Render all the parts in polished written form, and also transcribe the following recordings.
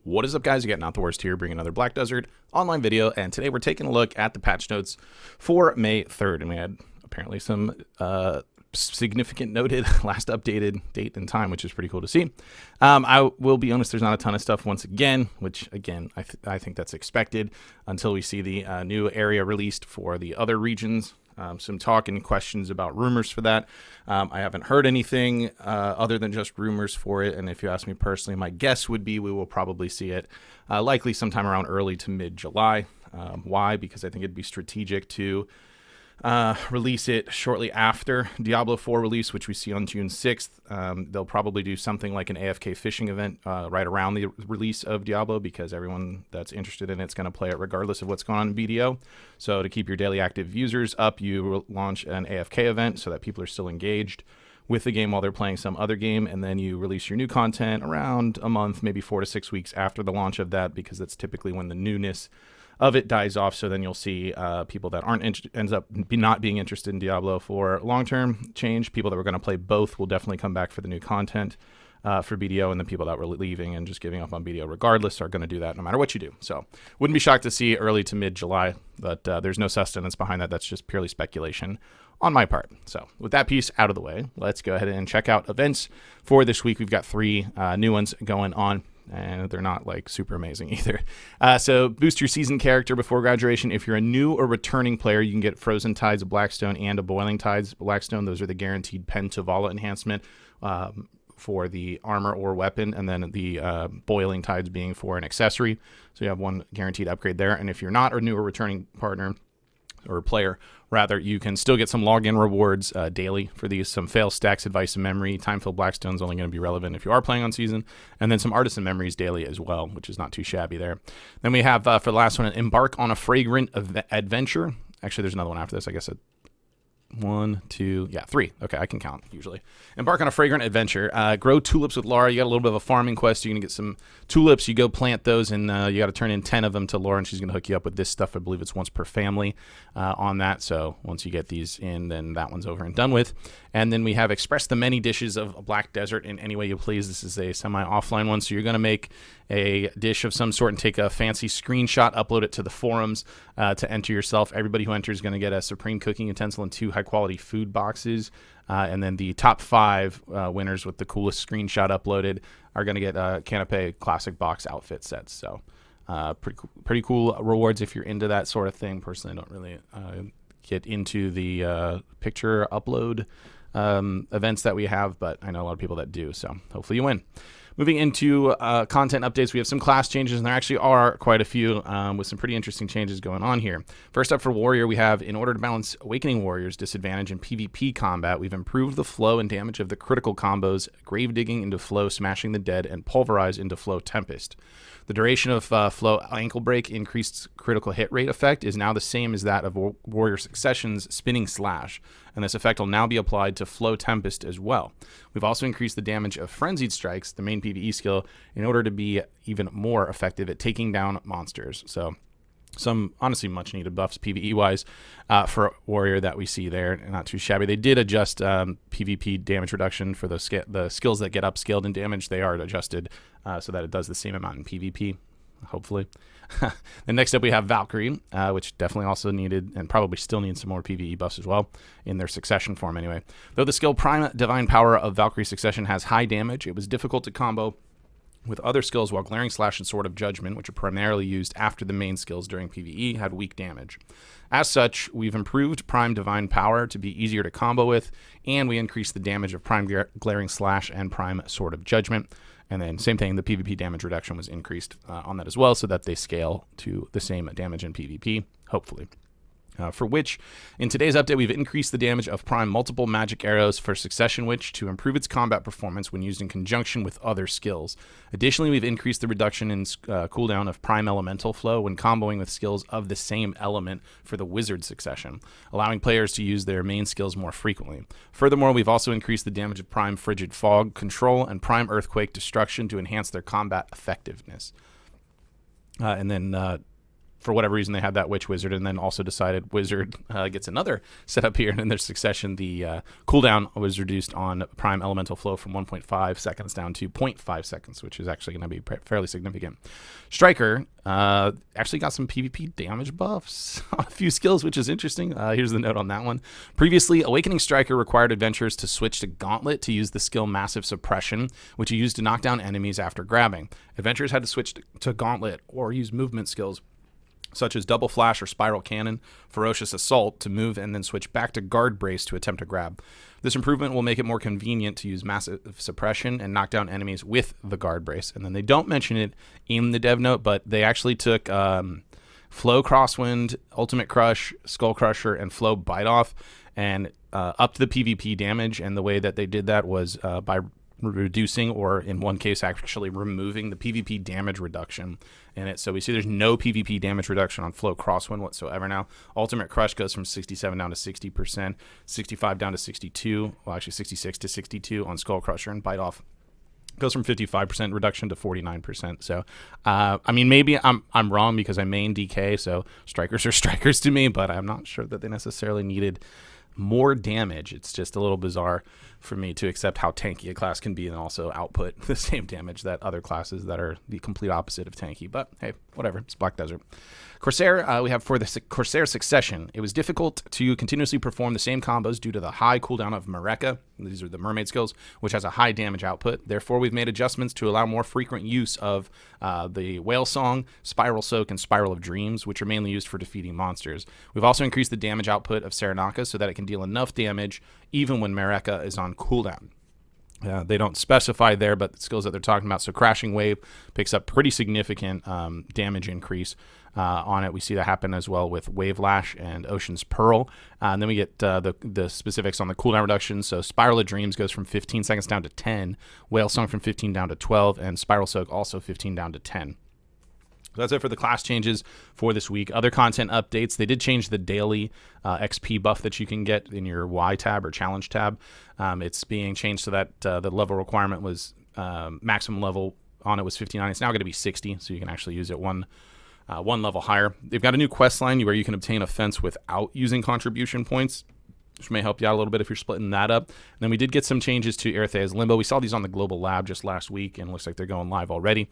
What is up, guys? You got NotTheWorst here, bringing another Black Desert online video, and today we're taking a look at the patch notes for May 3rd, and we had apparently some significant noted last updated date and time, which is pretty cool to see. I will be honest, there's not a ton of stuff once again, which again, I think that's expected until we see the new area released for the other regions. Some talk and questions about rumors for that. I haven't heard anything other than just rumors for it. And if you ask me personally, my guess would be we will probably see it likely sometime around early to mid-July. Why? Because I think it'd be strategic to release it shortly after Diablo 4 release, which we see on June 6th. They'll probably do something like an AFK fishing event right around the release of Diablo, because everyone that's interested in it's going to play it regardless of what's going on in BDO. So to keep your daily active users up, you launch an AFK event so that people are still engaged with the game while they're playing some other game, and then you release your new content around a month, maybe 4 to 6 weeks after the launch of that, because that's typically when the newness of it dies off. So then you'll see people that ends up not being interested in Diablo for long-term change. People that were going to play both will definitely come back for the new content for BDO, and the people that were leaving and just giving up on BDO regardless are going to do that no matter what you do. So wouldn't be shocked to see early to mid-July, but there's no sustenance behind that. That's just purely speculation on my part. So with that piece out of the way, let's go ahead and check out events for this week. We've got 3 new ones going on, and they're not like super amazing either. So boost your seasoned character before graduation. If you're a new or returning player, you can get Frozen Tides of Blackstone and a Boiling Tides of Blackstone. Those are the guaranteed Pen to Vala enhancement for the armor or weapon, and then the Boiling Tides being for an accessory. So you have one guaranteed upgrade there. And if you're not a new or returning partner or player, rather, you can still get some login rewards daily for these. Some fail stacks, advice and memory. Time-filled Blackstone is only going to be relevant if you are playing on season. And then some artisan memories daily as well, which is not too shabby there. Then we have, for the last one, embark on a fragrant adventure. Actually, there's another one after this. I guess 1, 2, 3. Okay, I can count usually. Embark on a fragrant adventure. Grow tulips with Laura. You got a little bit of a farming quest. You're going to get some tulips. You go plant those, and you got to turn in 10 of them to Laura, and she's going to hook you up with this stuff. I believe it's once per family on that. So once you get these in, then that one's over and done with. And then we have express the many dishes of a Black Desert in any way you please. This is a semi-offline one. So you're going to make a dish of some sort and take a fancy screenshot, upload it to the forums to enter yourself. Everybody who enters is going to get a Supreme Cooking Utensil and 2 high-quality food boxes. And then the top 5 winners with the coolest screenshot uploaded are going to get Canopy Classic Box outfit sets. So pretty cool rewards if you're into that sort of thing. Personally, I don't really get into the picture upload events that we have, but I know a lot of people that do. So hopefully you win. Moving into content updates, we have some class changes, and there actually are quite a few with some pretty interesting changes going on here. First up for Warrior, we have, in order to balance Awakening Warrior's disadvantage in PvP combat, we've improved the flow and damage of the critical combos Grave Digging into Flow Smashing the Dead and Pulverize into Flow Tempest. The duration of Flow Ankle Break increased critical hit rate effect is now the same as that of Warrior Succession's Spinning Slash, and this effect will now be applied to Flow Tempest as well. We've also increased the damage of Frenzied Strikes, the main PvE skill, in order to be even more effective at taking down monsters. So some honestly much needed buffs PvE-wise for Warrior that we see there. Not too shabby. They did adjust PvP damage reduction for the skills that get upscaled in damage. They are adjusted so that it does the same amount in PvP, hopefully. Then next up we have Valkyrie, which definitely also needed and probably still needs some more PvE buffs as well in their Succession form anyway. Though the skill Prime Divine Power of Valkyrie Succession has high damage, it was difficult to combo with other skills, while Glaring Slash and Sword of Judgment, which are primarily used after the main skills during PvE, had weak damage. As such, we've improved Prime Divine Power to be easier to combo with, and we increased the damage of Prime Glaring Slash and Prime Sword of Judgment. And then same thing, the PvP damage reduction was increased on that as well, so that they scale to the same damage in PvP, hopefully. For Witch, in today's update, we've increased the damage of Prime Multiple Magic Arrows for Succession Witch to improve its combat performance when used in conjunction with other skills. Additionally, we've increased the reduction in cooldown of Prime Elemental Flow when comboing with skills of the same element for the Wizard Succession, allowing players to use their main skills more frequently. Furthermore, we've also increased the damage of Prime Frigid Fog Control and Prime Earthquake Destruction to enhance their combat effectiveness. And then for whatever reason, they had that Witch Wizard, and then also decided Wizard gets another setup here, and in their succession, the cooldown was reduced on Prime Elemental Flow from 1.5 seconds down to 0.5 seconds, which is actually going to be fairly significant. Striker actually got some PvP damage buffs on a few skills, which is interesting. Here's the note on that one. Previously, Awakening Striker required adventurers to switch to Gauntlet to use the skill Massive Suppression, which you use to knock down enemies after grabbing. Adventurers had to switch to Gauntlet or use movement skills such as Double Flash or Spiral Cannon, Ferocious Assault to move and then switch back to Guard Brace to attempt to grab. This improvement will make it more convenient to use Massive Suppression and knock down enemies with the Guard Brace. And then they don't mention it in the dev note, but they actually took Flow Crosswind, Ultimate Crush, Skull Crusher, and Flow Bite Off and upped the PvP damage. And the way that they did that was by reducing, or in one case actually removing, the PvP damage reduction in it. So we see there's no PvP damage reduction on Flow Crosswind whatsoever now. Ultimate Crush goes from 67 down to 60%, 65 down to 62, well actually 66 to 62 on Skull Crusher, and Bite Off goes from 55% reduction to 49%. So, I mean, maybe I'm wrong because I main DK, so strikers are strikers to me, but I'm not sure that they necessarily needed more damage. It's just a little bizarre for me to accept how tanky a class can be and also output the same damage that other classes that are the complete opposite of tanky. But hey, whatever. It's Black Desert. Corsair, we have for the Corsair Succession. It was difficult to continuously perform the same combos due to the high cooldown of Mareka. These are the mermaid skills, which has a high damage output. Therefore, we've made adjustments to allow more frequent use of the Whale Song, Spiral Soak, and Spiral of Dreams, which are mainly used for defeating monsters. We've also increased the damage output of Serenaka so that it can deal enough damage even when Mareka is on cooldown. They don't specify there, but the skills that they're talking about. So Crashing Wave picks up pretty significant damage increase on it. We see that happen as well with Wave Lash and Ocean's Pearl. And then we get the specifics on the cooldown reduction. So Spiral of Dreams goes from 15 seconds down to 10. Whale Song from 15 down to 12. And Spiral Soak also 15 down to 10. So that's it for the class changes for this week. Other content updates. They did change the daily XP buff that you can get in your Y tab or challenge tab. It's being changed so that the level requirement was maximum level on it was 59. It's now going to be 60, so you can actually use it one level higher. They've got a new quest line where you can obtain a fence without using contribution points, which may help you out a little bit if you're splitting that up. And then we did get some changes to Erethea's Limbo. We saw these on the Global Lab just last week, and it looks like they're going live already.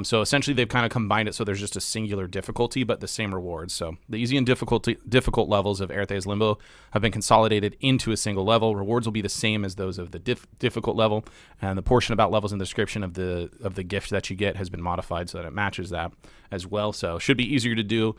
So essentially, they've kind of combined it so there's just a singular difficulty, but the same rewards. So the easy and difficult levels of Erethea's Limbo have been consolidated into a single level. Rewards will be the same as those of the difficult level, and the portion about levels in the description of the gift that you get has been modified so that it matches that as well. So it should be easier to do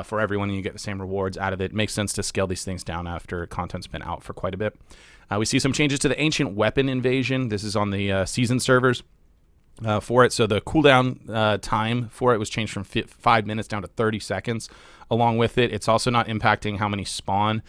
for everyone, and you get the same rewards out of it. Makes sense to scale these things down after content's been out for quite a bit. We see some changes to the Ancient Weapon Invasion. This is on the season servers for it. So the cooldown time for it was changed from 5 minutes down to 30 seconds. Along with it, it's also not impacting how many spawn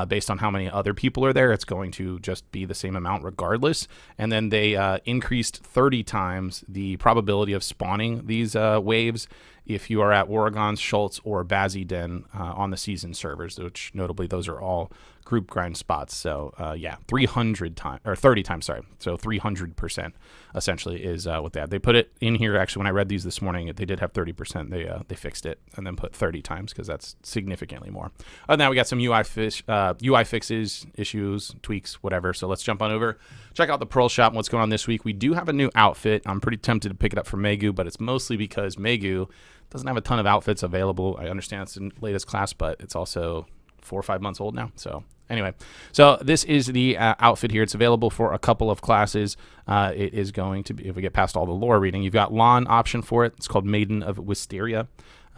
based on how many other people are there. It's going to just be the same amount regardless. And then they increased 30 times the probability of spawning these waves if you are at Oregon, Schultz, or Bazzi-Den on the season servers, which notably those are all group grind spots. So yeah, 300 times or 30 times, sorry. So 300% essentially is what they had. They put it in here. Actually, when I read these this morning, they did have 30%. They fixed it and then put 30 times because that's significantly more. Other than that, we got some UI fixes, issues, tweaks, whatever. So let's jump on over, check out the Pearl Shop and what's going on this week. We do have a new outfit. I'm pretty tempted to pick it up for Megu, but it's mostly because Megu doesn't have a ton of outfits available. I understand it's the latest class, but it's also 4 or 5 months old now. So anyway, so this is the outfit here. It's available for a couple of classes. It is going to be, if we get past all the lore reading, you've got Lon option for it. It's called Maiden of Wisteria.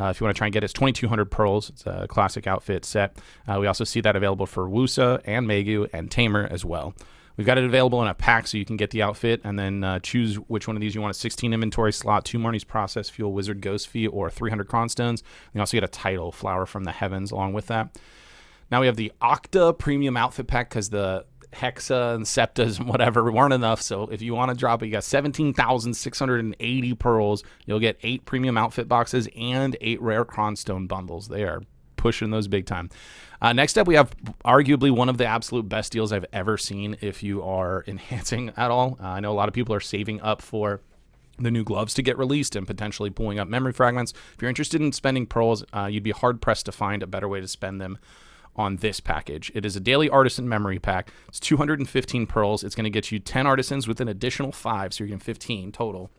If you want to try and get it, it's 2,200 pearls. It's a classic outfit set. We also see that available for Wusa and Megu and Tamer as well. We've got it available in a pack so you can get the outfit and then choose which one of these you want. A 16 inventory slot, 2 Marnie's Process Fuel, Wizard Ghost Fee, or 300 Cronstones. You also get a title, Flower from the Heavens, along with that. Now we have the Octa Premium Outfit Pack because the Hexa and Septas and whatever weren't enough. So if you want to drop it, you got 17,680 pearls. You'll get 8 premium outfit boxes and 8 rare Cronstone bundles. They are pushing those big time. Next up, we have arguably one of the absolute best deals I've ever seen if you are enhancing at all. I know a lot of people are saving up for the new gloves to get released and potentially pulling up memory fragments. If you're interested in spending pearls, you'd be hard pressed to find a better way to spend them on this package. It is a daily artisan memory pack. It's 215 pearls. It's going to get you 10 artisans with an additional 5, so you're getting 15 total.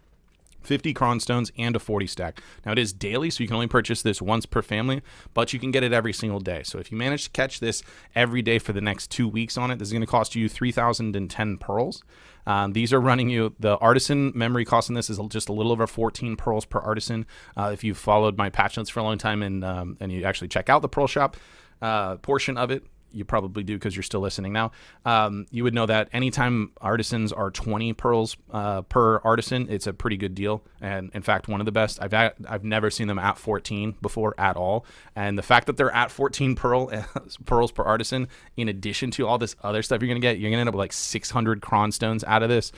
50 cron stones and a 40 stack. Now it is daily, so you can only purchase this once per family, but you can get it every single day. So if you manage to catch this every day for the next 2 weeks on it, this is going to cost you 3,010 pearls. These are running you, the artisan memory cost in this is just a little over 14 pearls per artisan. If you've followed my patch notes for a long time and you actually check out the pearl shop portion of it, you probably do because you're still listening now. You would know that anytime artisans are 20 pearls per artisan, it's a pretty good deal. And in fact, one of the best. I've never seen them at 14 before at all. And the fact that they're at 14 pearls per artisan, in addition to all this other stuff you're gonna get, you're gonna end up with like 600 cron stones out of this.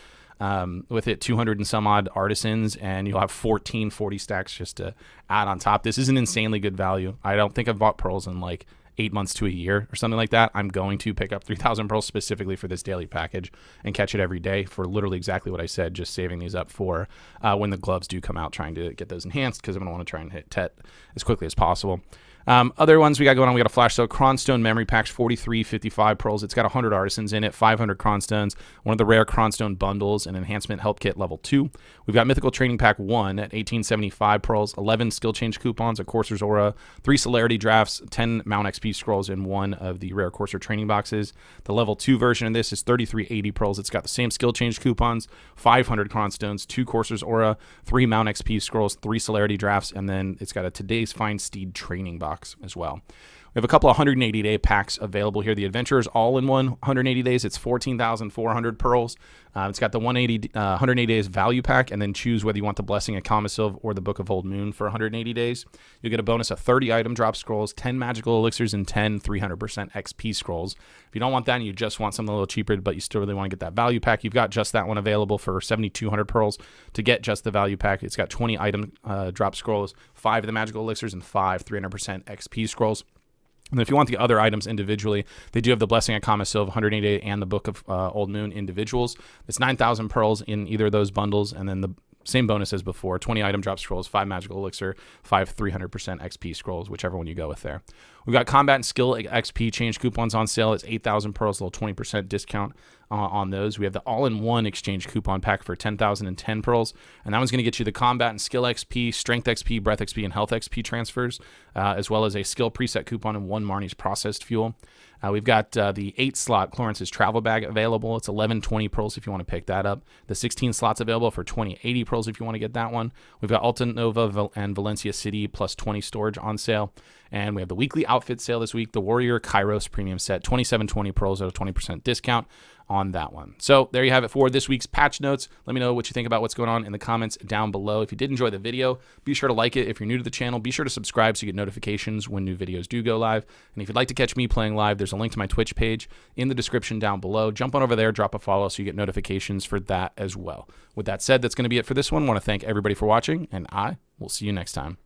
With it 200 and some odd artisans, and you'll have 40 stacks just to add on top. This is an insanely good value. I don't think I've bought pearls in like 8 months to a year or something like that. I'm going to pick up 3,000 pearls specifically for this daily package and catch it every day for literally exactly what I said, just saving these up for when the gloves do come out, trying to get those enhanced because I'm going to want to try and hit TET as quickly as possible. Other ones we got going on, we got a flash sale. Cronstone memory packs, 43.55 pearls. It's got 100 artisans in it, 500 cronstones, one of the rare cronstone bundles, and enhancement help kit level 2. We've got mythical training pack 1 at 1875 pearls, 11 skill change coupons, a Courser's Aura, 3 celerity drafts, 10 Mount XP scrolls in one of the rare Courser training boxes. The level 2 version of this is 3380 pearls. It's got the same skill change coupons, 500 cronstones, 2 Courser's Aura, 3 Mount XP scrolls, 3 celerity drafts, and then it's got a Today's Fine Steed training box as well. We have a couple of 180-day packs available here. The Adventurers All-in-One 180 days. It's 14,400 pearls. It's got the 180 days value pack, and then choose whether you want the Blessing of Kamasilv or the Book of Old Moon for 180 days. You'll get a bonus of 30 item drop scrolls, 10 magical elixirs, and 10 300% XP scrolls. If you don't want that and you just want something a little cheaper, but you still really want to get that value pack, you've got just that one available for 7,200 pearls to get just the value pack. It's got 20 item drop scrolls, 5 of the magical elixirs, and 5 300% XP scrolls. And if you want the other items individually, they do have the Blessing of Kamasilv 180 and the Book of Old Moon individuals. It's 9,000 pearls in either of those bundles, and then the same bonus as before, 20 item drop scrolls, 5 magical elixir, 5 300% XP scrolls, whichever one you go with there. We've got combat and skill XP change coupons on sale. It's 8,000 pearls, a little 20% discount on those. We have the all-in-one exchange coupon pack for 10,010 pearls, and that one's going to get you the combat and skill XP, strength XP, breath XP, and health XP transfers, as well as a skill preset coupon and 1 Marnie's processed fuel. We've got the 8-slot Clarence's travel bag available. It's 1120 pearls if you want to pick that up. The 16 slots available for 2080 pearls if you want to get that one. We've got Alta Nova and Valencia City plus 20 storage on sale. And we have the weekly outfit sale this week, the Warrior Kairos Premium Set, 2720 pearls at a 20% discount on that one. So there you have it for this week's patch notes. Let me know what you think about what's going on in the comments down below. If you did enjoy the video, be sure to like it. If you're new to the channel, be sure to subscribe so you get notifications when new videos do go live. And if you'd like to catch me playing live, there's a link to my Twitch page in the description down below. Jump on over there, drop a follow so you get notifications for that as well. With that said, that's going to be it for this one. I want to thank everybody for watching, and I will see you next time.